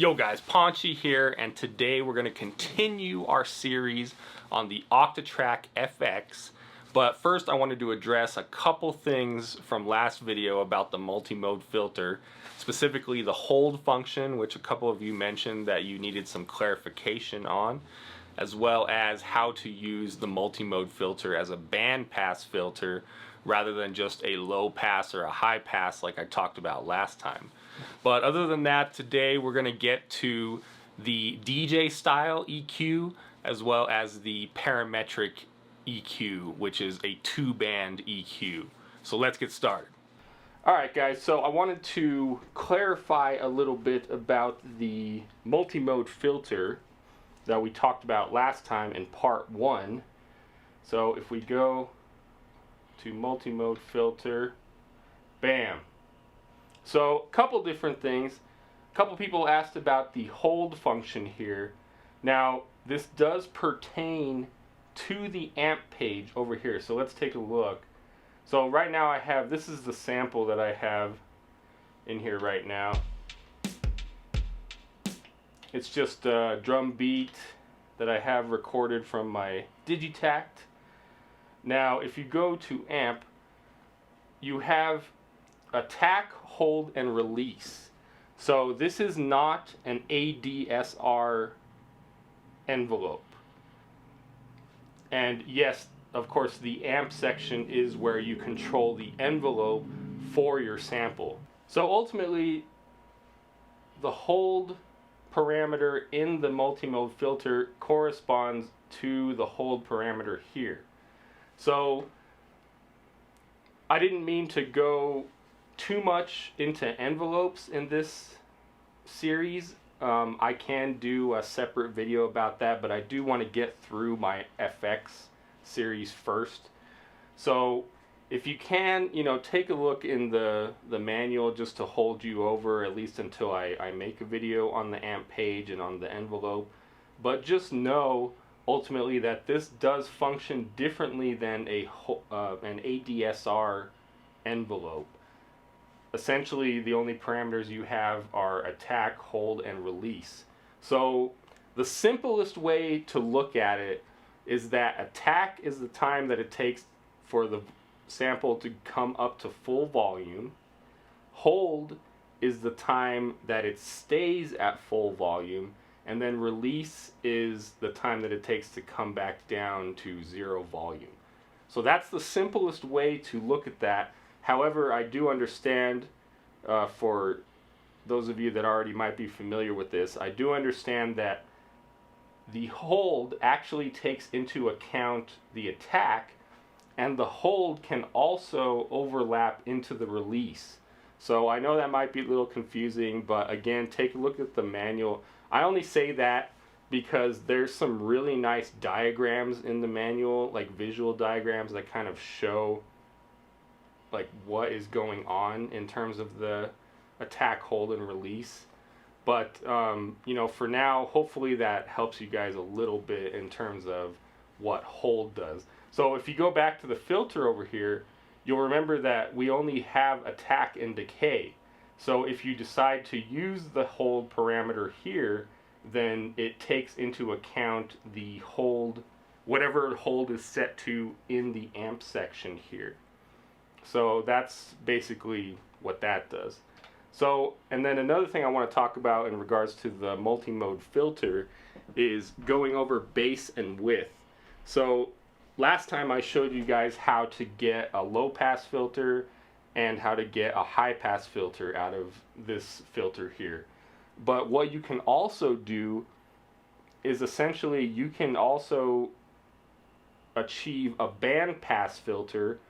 Yo guys, Ponchy here, and today we're going to continue our series on the Octatrack FX. But first I wanted to address a couple things from last video about the multi-mode filter, specifically the hold function, which a couple of you mentioned that you needed some clarification on, as well as how to use the multi-mode filter as a bandpass filter rather than just a low pass or a high pass like I talked about last time. But other than that, today we're going to get to the DJ style EQ as well as the parametric EQ, which is a 2-band EQ. So let's get started. Alright guys, so I wanted to clarify a little bit about the multi-mode filter that we talked about last time in part 1. So if we go to multi-mode filter, bam. So a couple different things. A couple people asked about the hold function here. Now this does pertain to the amp page over here, so let's take a look. So right now I have, this is the sample that I have in here right now. It's just a drum beat that I have recorded from my Digitakt. Now if you go to amp, you have attack, hold, and release. So this is not an ADSR envelope. And yes, of course, the amp section is where you control the envelope for your sample. So ultimately, the hold parameter in the multi-mode filter corresponds to the hold parameter here. So I didn't mean to go too much into envelopes in this series. I can do a separate video about that, but I do want to get through my FX series first. So if you can, take a look in the manual just to hold you over, at least until I make a video on the amp page and on the envelope. But just know ultimately that this does function differently than an ADSR envelope. Essentially, the only parameters you have are attack, hold, and release. So the simplest way to look at it is that attack is the time that it takes for the sample to come up to full volume. Hold is the time that it stays at full volume. And then release is the time that it takes to come back down to 0 volume. So that's the simplest way to look at that. However, I do understand, for those of you that already might be familiar with this, I do understand that the hold actually takes into account the attack, and the hold can also overlap into the release. So I know that might be a little confusing, but again, take a look at the manual. I only say that because there's some really nice diagrams in the manual, like visual diagrams that kind of show like what is going on in terms of the attack, hold, and release. But for now, hopefully that helps you guys a little bit in terms of what hold does. So if you go back to the filter over here, you'll remember that we only have attack and decay. So if you decide to use the hold parameter here, then it takes into account the hold, whatever hold is set to in the amp section here. So that's basically what that does. So, and then another thing I want to talk about in regards to the multi-mode filter is going over bass and width. So last time I showed you guys how to get a low pass filter and how to get a high pass filter out of this filter here. But what you can also do is essentially you can also achieve a band pass filter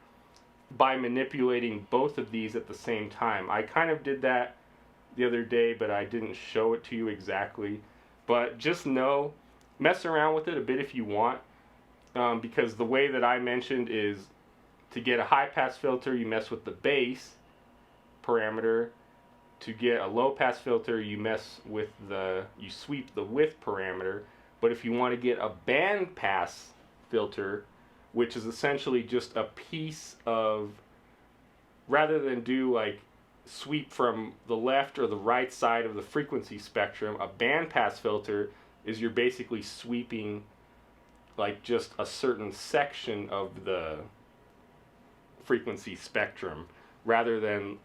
by manipulating both of these at the same time. I kind of did that the other day, but I didn't show it to you exactly. But just know, mess around with it a bit if you want, because the way that I mentioned is to get a high pass filter, you mess with the bass parameter. To get a low pass filter, you sweep the width parameter. But if you want to get a band pass filter, which is essentially just a piece of, rather than do like sweep from the left or the right side of the frequency spectrum. A bandpass filter is you're basically sweeping like just a certain section of the frequency spectrum rather than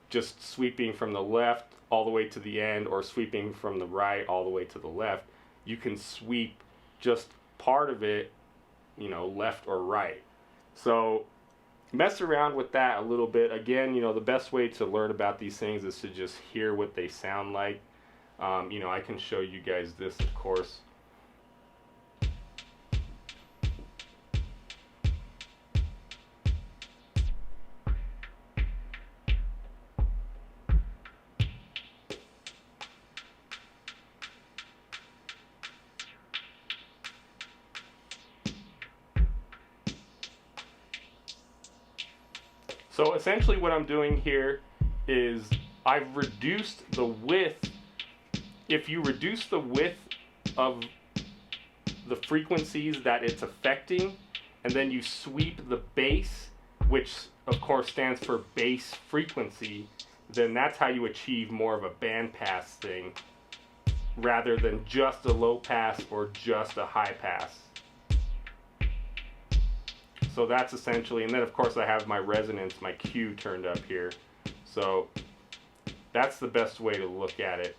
just sweeping from the left all the way to the end or sweeping from the right all the way to the left. You can sweep just part of it, you know, left or right. So mess around with that a little bit. Again, you know, the best way to learn about these things is to just hear what they sound like. You know, I can show you guys this, of course. So essentially what I'm doing here is I've reduced the width. If you reduce the width of the frequencies that it's affecting, and then you sweep the bass, which of course stands for bass frequency, then that's how you achieve more of a bandpass thing rather than just a low pass or just a high pass. So that's essentially, and then of course I have my resonance, my Q turned up here. So that's the best way to look at it.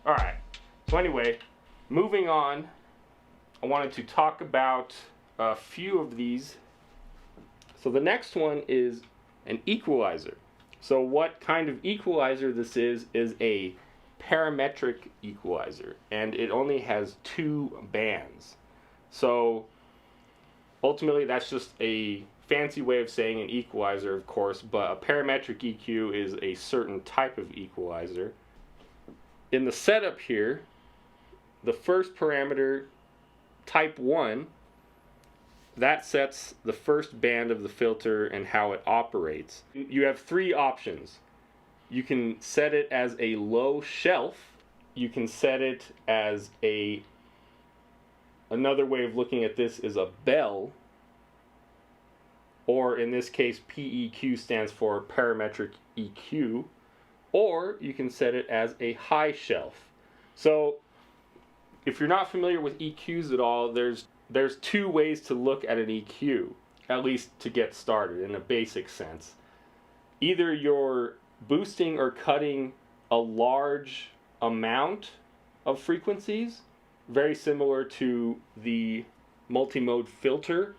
Alright, so anyway, moving on, I wanted to talk about a few of these. So the next one is an equalizer. So what kind of equalizer this is a parametric equalizer, and it only has 2 bands. So ultimately that's just a fancy way of saying an equalizer, of course, but a parametric EQ is a certain type of equalizer. In the setup here, the first parameter, type 1, that sets the first band of the filter and how it operates. You have 3 options. You can set it as a low shelf. You can set it as another way of looking at this is a bell, or in this case PEQ stands for parametric EQ, or you can set it as a high shelf. So if you're not familiar with EQs at all, there's 2 ways to look at an EQ, at least to get started in a basic sense. Either you're boosting or cutting a large amount of frequencies, very similar to the multimode filter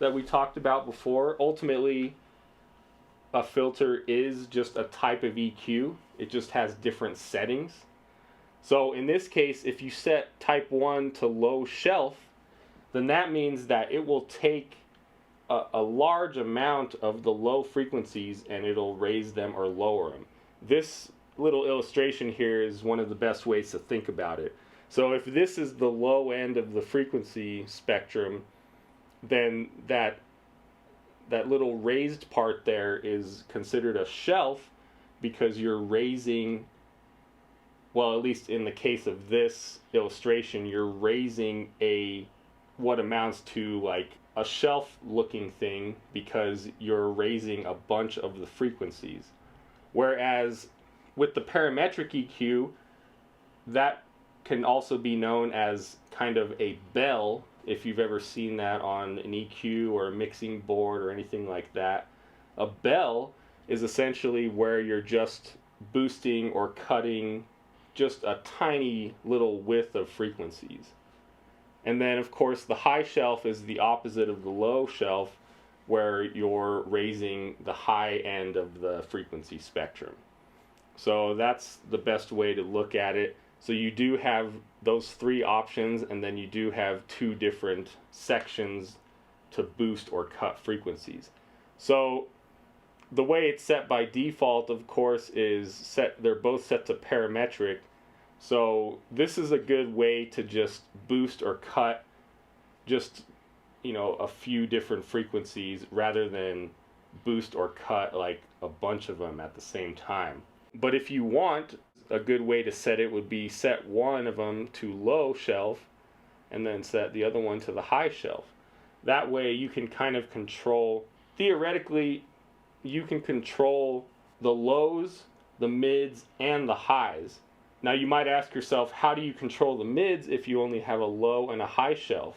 that we talked about before. Ultimately, a filter is just a type of EQ. It just has different settings. So in this case, if you set type 1 to low shelf, then that means that it will take a large amount of the low frequencies and it'll raise them or lower them. This little illustration here is one of the best ways to think about it. So if this is the low end of the frequency spectrum, then that little raised part there is considered a shelf because you're raising, well, at least in the case of this illustration, you're raising what amounts to like a shelf looking thing because you're raising a bunch of the frequencies. Whereas with the parametric EQ, that can also be known as kind of a bell, if you've ever seen that on an EQ or a mixing board or anything like that. A bell is essentially where you're just boosting or cutting just a tiny little width of frequencies. And then, of course, the high shelf is the opposite of the low shelf, where you're raising the high end of the frequency spectrum. So that's the best way to look at it. So you do have those 3 options, and then you do have 2 different sections to boost or cut frequencies. So the way it's set by default, of course, is they're both set to parametric. So this is a good way to just boost or cut just, you know, a few different frequencies rather than boost or cut like a bunch of them at the same time. But if you want, a good way to set it would be set one of them to low shelf and then set the other one to the high shelf. That way you can kind of control, theoretically, you can control the lows, the mids, and the highs. Now you might ask yourself, how do you control the mids if you only have a low and a high shelf?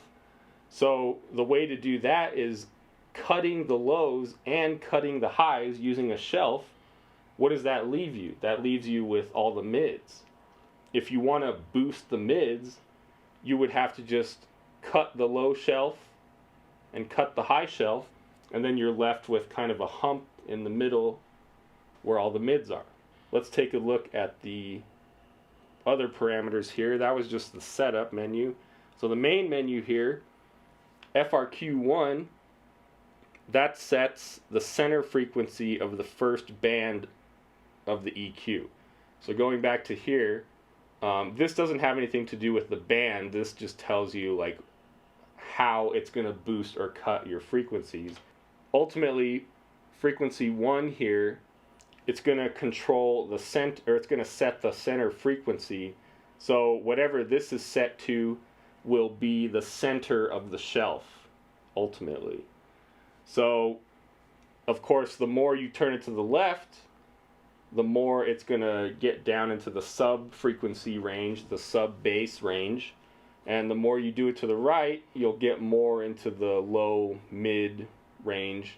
So the way to do that is cutting the lows and cutting the highs using a shelf. What does that leave you? That leaves you with all the mids. If you want to boost the mids, you would have to just cut the low shelf and cut the high shelf, and then you're left with kind of a hump in the middle where all the mids are. Let's take a look at the other parameters here. That was just the setup menu. So the main menu here, FRQ1, that sets the center frequency of the first band of the EQ. So going back to here, this doesn't have anything to do with the band. This just tells you like how it's going to boost or cut your frequencies. Ultimately, frequency 1 here, it's going to control the center, or it's going to set the center frequency. So whatever this is set to will be the center of the shelf ultimately. So of course, the more you turn it to the left, the more it's going to get down into the sub frequency range, the sub bass range. And the more you do it to the right, you'll get more into the low mid range,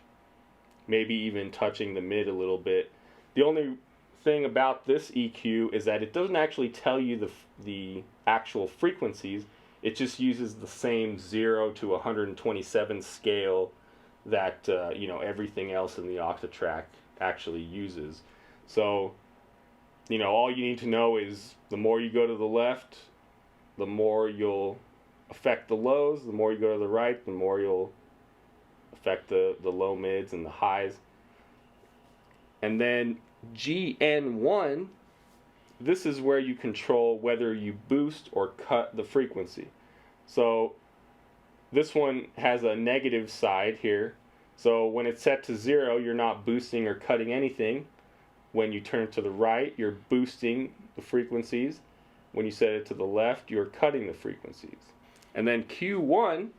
maybe even touching the mid a little bit. The only thing about this EQ is that it doesn't actually tell you the actual frequencies. It just uses the same 0 to 127 scale that everything else in the Octatrack actually uses. So all you need to know is the more you go to the left, the more you'll affect the lows. The more you go to the right, the more you'll affect the low mids and the highs. And then GN1, this is where you control whether you boost or cut the frequency. So this one has a negative side here. So when it's set to 0, you're not boosting or cutting anything. When you turn to the right, you're boosting the frequencies. When you set it to the left, you're cutting the frequencies. And then Q1,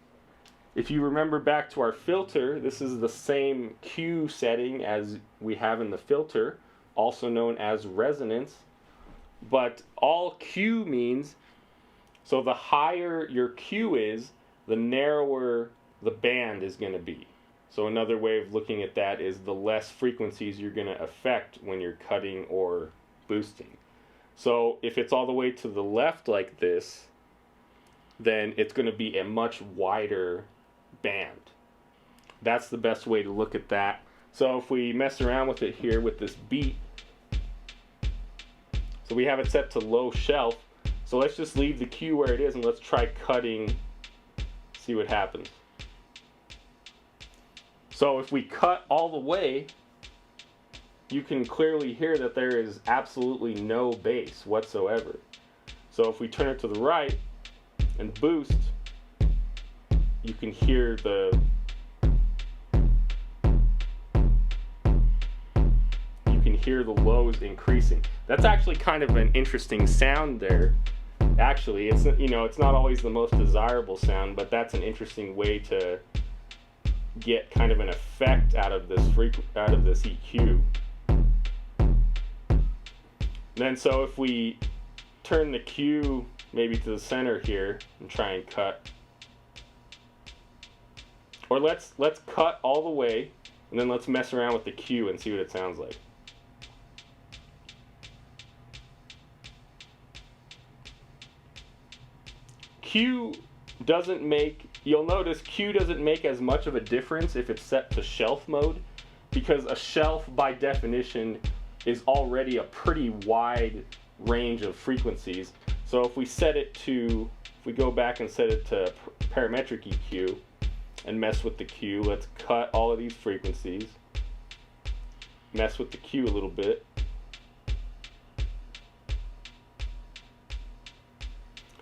if you remember back to our filter, this is the same Q setting as we have in the filter, also known as resonance. But all Q means, so the higher your Q is, the narrower the band is going to be. So another way of looking at that is the less frequencies you're going to affect when you're cutting or boosting. So if it's all the way to the left like this, then it's going to be a much wider band. That's the best way to look at that. So if we mess around with it here with this beat, so we have it set to low shelf. So let's just leave the Q where it is and let's try cutting, see what happens. So if we cut all the way, you can clearly hear that there is absolutely no bass whatsoever. So if we turn it to the right and boost, you can hear the lows increasing. That's actually kind of an interesting sound there. Actually, it's it's not always the most desirable sound, but that's an interesting way to get kind of an effect out of this EQ. Then so if we turn the Q maybe to the center here and try and cut, or let's cut all the way and then let's mess around with the Q and see what it sounds like. Q doesn't make, you'll notice Q doesn't make as much of a difference if it's set to shelf mode, because a shelf by definition is already a pretty wide range of frequencies. So if we set it to, if we go back and set it to parametric EQ and mess with the Q, let's cut all of these frequencies, mess with the Q a little bit.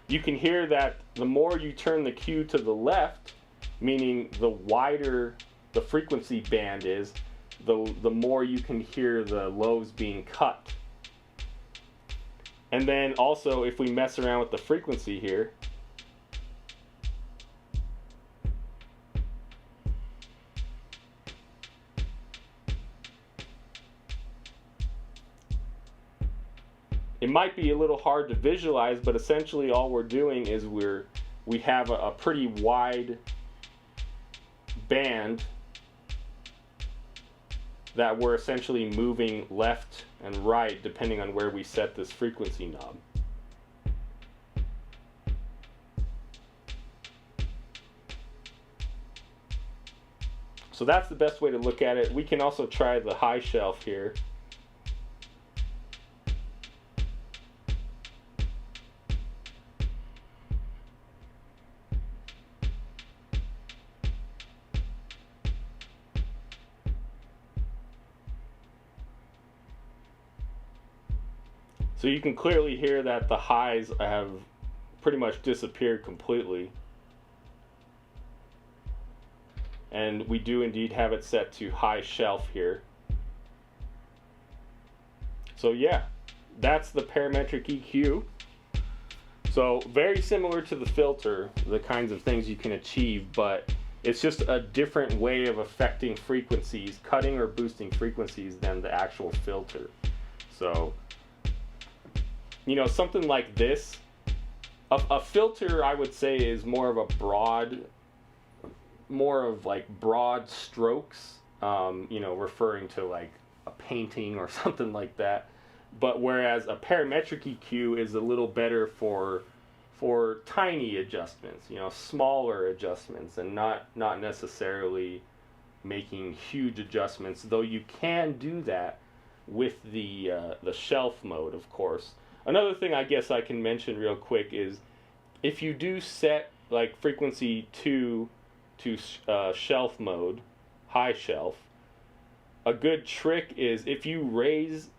You can hear that the more you turn the Q to the left, meaning the wider the frequency band is, the more you can hear the lows being cut. And then also if we mess around with the frequency here, it might be a little hard to visualize, but essentially all we're doing is we have a pretty wide band that we're essentially moving left and right depending on where we set this frequency knob. So that's the best way to look at it. We can also try the high shelf here. So you can clearly hear that the highs have pretty much disappeared completely. And we do indeed have it set to high shelf here. So yeah, that's the parametric EQ. So very similar to the filter, the kinds of things you can achieve, but it's just a different way of affecting frequencies, cutting or boosting frequencies than the actual filter. So, you know, something like this, a filter I would say is more of a broad, more of like broad strokes, you know, referring to like a painting or something like that. But whereas a parametric EQ is a little better for tiny adjustments, you know, smaller adjustments, and not necessarily making huge adjustments, though you can do that with the shelf mode, of course. Another thing I guess I can mention real quick is if you do set like frequency 2 to shelf mode, high shelf, a good trick is if you raise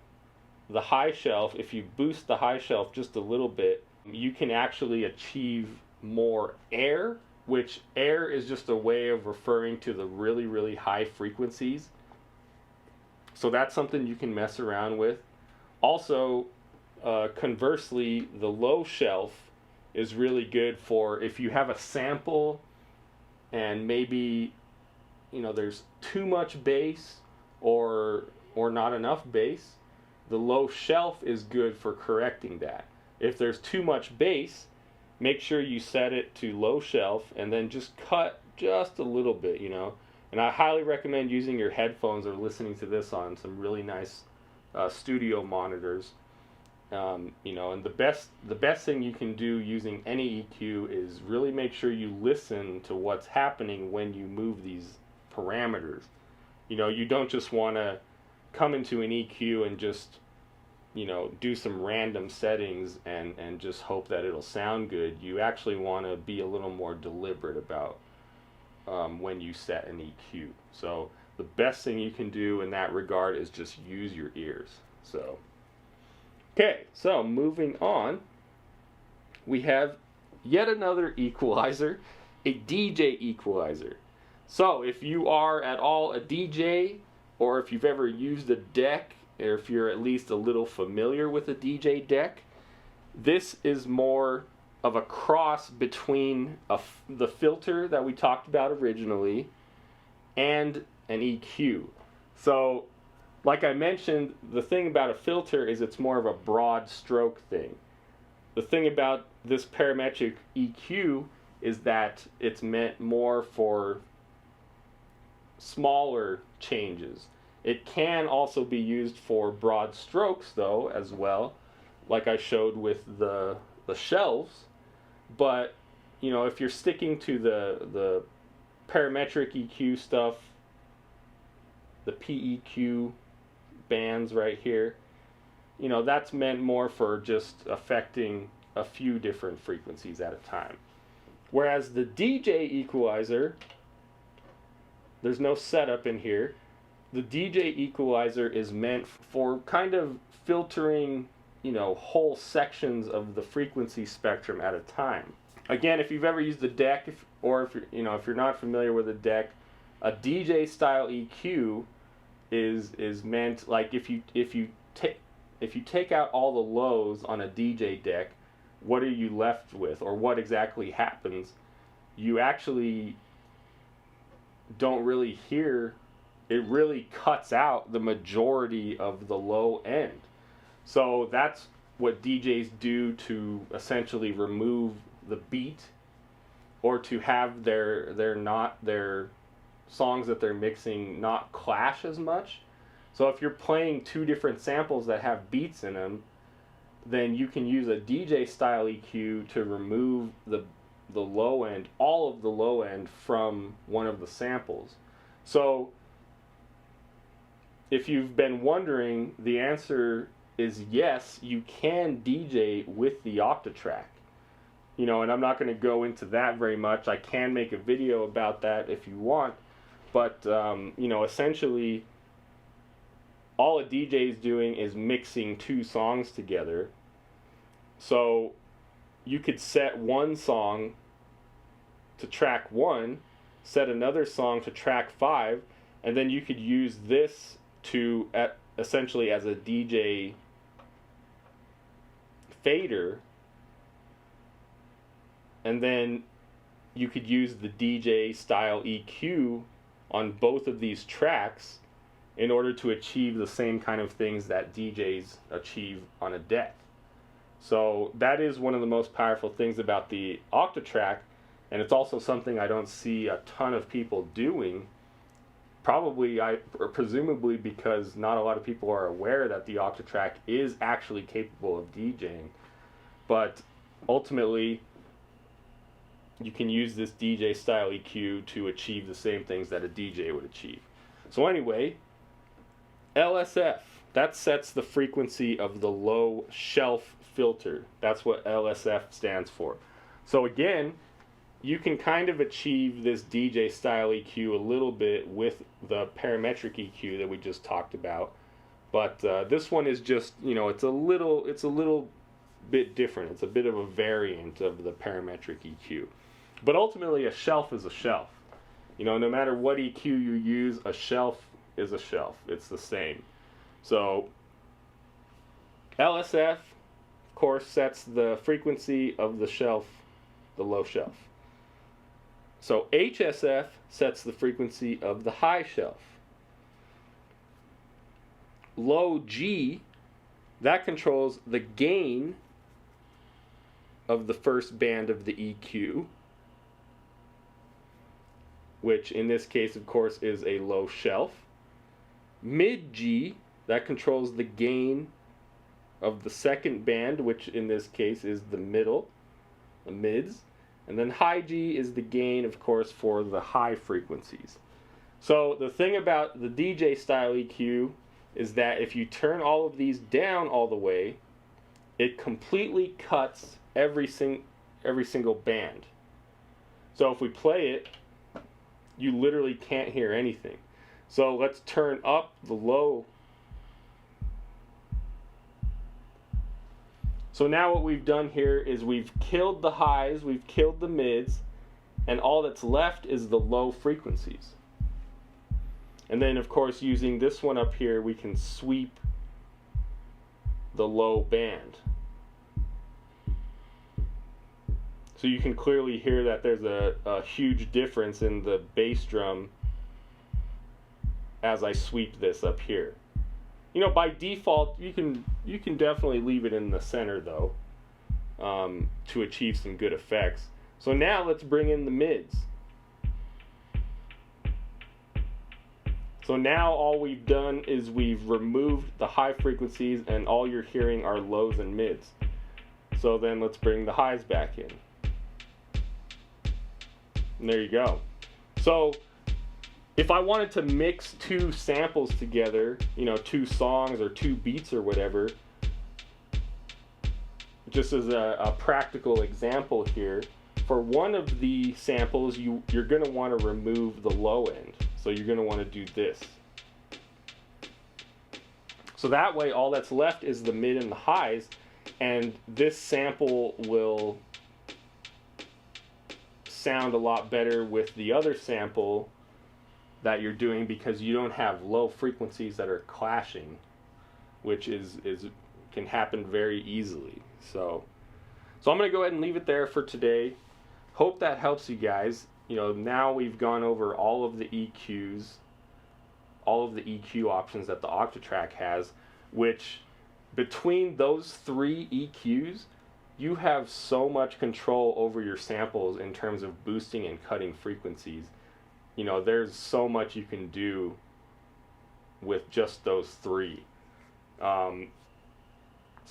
the high shelf, if you boost the high shelf just a little bit, you can actually achieve more air, which air is just a way of referring to the really, really high frequencies. So that's something you can mess around with. Also, conversely, the low shelf is really good for if you have a sample and maybe, you know, there's too much bass or not enough bass. The low shelf is good for correcting that. If there's too much bass, make sure you set it to low shelf and then just cut just a little bit, you know. And I highly recommend using your headphones or listening to this on some really nice studio monitors. You know, and the best thing you can do using any EQ is really make sure you listen to what's happening when you move these parameters. You know, you don't just want to come into an EQ and just, you know, do some random settings and just hope that it'll sound good. You actually want to be a little more deliberate about when you set an EQ. So the best thing you can do in that regard is just use your ears. So okay, so moving on, we have yet another equalizer, a DJ equalizer. So if you are at all a DJ, or if you've ever used a deck, or if you're at least a little familiar with a DJ deck, this is more of a cross between the filter that we talked about originally and an EQ. So like I mentioned, the thing about a filter is it's more of a broad stroke thing. The thing about this parametric EQ is that it's meant more for smaller changes. It can also be used for broad strokes though as well, like I showed with the shelves. But you know, if you're sticking to the parametric EQ stuff, the PEQ bands right here, you know, that's meant more for just affecting a few different frequencies at a time. Whereas the DJ equalizer, there's no setup in here. The DJ equalizer is meant for kind of filtering, you know, whole sections of the frequency spectrum at a time. Again, if you've ever used a deck, or if you're not familiar with a deck, a DJ style EQ is meant, like if you take out all the lows on a DJ deck, what are you left with, or what exactly happens? You actually don't really hear. It really cuts out the majority of the low end. So that's what DJs do to essentially remove the beat, or to have their songs that they're mixing not clash as much. So if you're playing two different samples that have beats in them, then you can use a DJ style EQ to remove the low end, all of the low end from one of the samples. So if you've been wondering, the answer is yes, you can DJ with the Octatrack. You know, and I'm not going to go into that very much. I can make a video about that if you want, but you know, essentially all a DJ is doing is mixing two songs together. So you could set one song to track 1, set another song to track 5, and then you could use this to essentially as a DJ fader, and then you could use the DJ style EQ on both of these tracks in order to achieve the same kind of things that DJs achieve on a deck. So that is one of the most powerful things about the Octatrack, and it's also something I don't see a ton of people doing. Presumably because not a lot of people are aware that the Octatrack is actually capable of DJing. But ultimately, you can use this DJ style EQ to achieve the same things that a DJ would achieve. So anyway, LSF, that sets the frequency of the low shelf filter. That's what LSF stands for. So again, you can kind of achieve this DJ style EQ a little bit with the parametric EQ that we just talked about, but this one is just, you know, it's a little bit different. It's a bit of a variant of the parametric EQ. But ultimately, a shelf is a shelf. You know, no matter what EQ you use, a shelf is a shelf. It's the same. So LSF, of course, sets the frequency of the shelf, the low shelf. So HSF sets the frequency of the high shelf. Low G, that controls the gain of the first band of the EQ, which in this case, of course, is a low shelf. Mid G, that controls the gain of the second band, which in this case is the middle, the mids. And then high G is the gain, of course, for the high frequencies. So the thing about the DJ style EQ is that if you turn all of these down all the way, it completely cuts every single band. So if we play it, you literally can't hear anything. So let's turn up the low. So now what we've done here is we've killed the highs, we've killed the mids, and all that's left is the low frequencies. And then, of course, using this one up here, we can sweep the low band. So you can clearly hear that there's a huge difference in the bass drum as I sweep this up here. You know, by default, you can definitely leave it in the center, though, to achieve some good effects. So now let's bring in the mids. So now all we've done is we've removed the high frequencies, and all you're hearing are lows and mids. So then let's bring the highs back in. And there you go. So if I wanted to mix two samples together, you know, two songs or two beats or whatever, just as a practical example here, for one of the samples, you're going to want to remove the low end. So you're going to want to do this. So that way, all that's left is the mid and the highs, and this sample will sound a lot better with the other sample that you're doing, because you don't have low frequencies that are clashing, which can happen very easily. So I'm going to go ahead and leave it there for today. Hope that helps you guys. You know, now we've gone over all of the EQs, all of the EQ options that the Octatrack has, which between those three EQs, you have so much control over your samples in terms of boosting and cutting frequencies. You know, there's so much you can do with just those three. So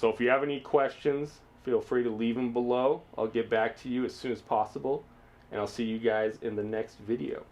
if you have any questions, feel free to leave them below. I'll get back to you as soon as possible, and I'll see you guys in the next video.